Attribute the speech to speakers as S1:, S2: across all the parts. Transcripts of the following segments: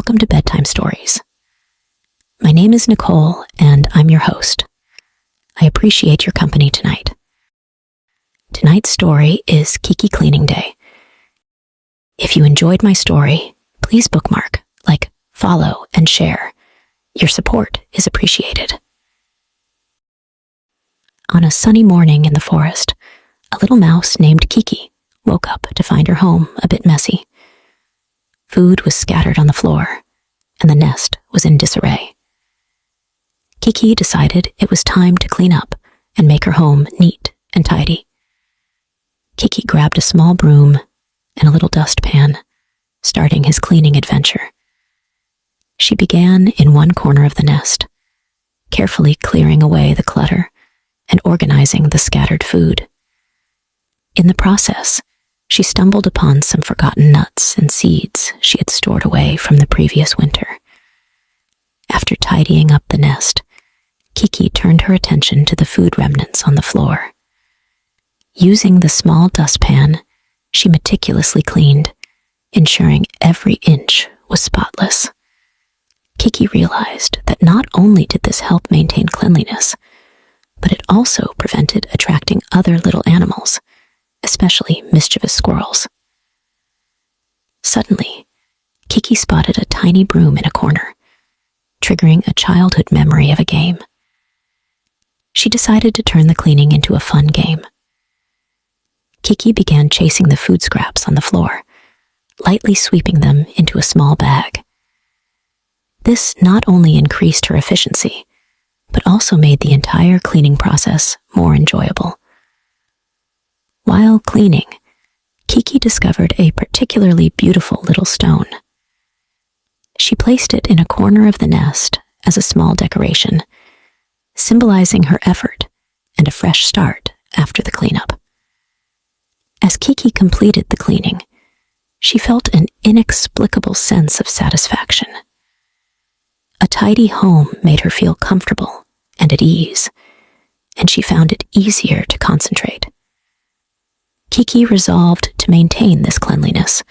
S1: welcome to Bedtime Stories. My name is Nicole, and I'm your host. I appreciate your company tonight. Tonight's story is Kiki Cleaning Day. If you enjoyed my story, please bookmark, follow, and share. Your support is appreciated. On a sunny morning in the forest, a little mouse named Kiki woke up to find her home a bit messy. Food was scattered on the floor, and the nest was in disarray. Kiki decided it was time to clean up and make her home neat and tidy. Kiki grabbed a small broom and a little dustpan, starting his cleaning adventure. She began in one corner of the nest, carefully clearing away the clutter and organizing the scattered food. In the process, she stumbled upon some forgotten nuts and seeds she had stored away from the previous winter. After tidying up the nest, Kiki turned her attention to the food remnants on the floor. Using the small dustpan, she meticulously cleaned, ensuring every inch was spotless. Kiki realized that not only did this help maintain cleanliness, but it also prevented attracting other little animals, especially mischievous squirrels. Suddenly, Kiki spotted a tiny broom in a corner, triggering a childhood memory of a game. She decided to turn the cleaning into a fun game. Kiki began chasing the food scraps on the floor, lightly sweeping them into a small bag. This not only increased her efficiency, but also made the entire cleaning process more enjoyable. While cleaning, Kiki discovered a particularly beautiful little stone. She placed it in a corner of the nest as a small decoration, symbolizing her effort and a fresh start after the cleanup. As Kiki completed the cleaning, she felt an inexplicable sense of satisfaction. A tidy home made her feel comfortable and at ease, and she found it easier to concentrate. Kiki resolved to maintain this cleanliness,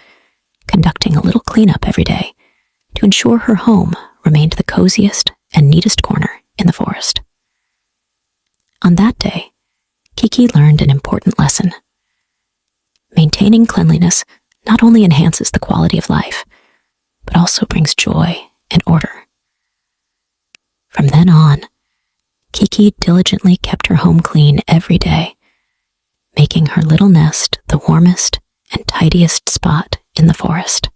S1: conducting a little cleanup every day to ensure her home remained the coziest and neatest corner in the forest. On that day, Kiki learned an important lesson. Maintaining cleanliness not only enhances the quality of life, but also brings joy and order. From then on, Kiki diligently kept her home clean every day, making her little nest the warmest and tidiest spot in the forest.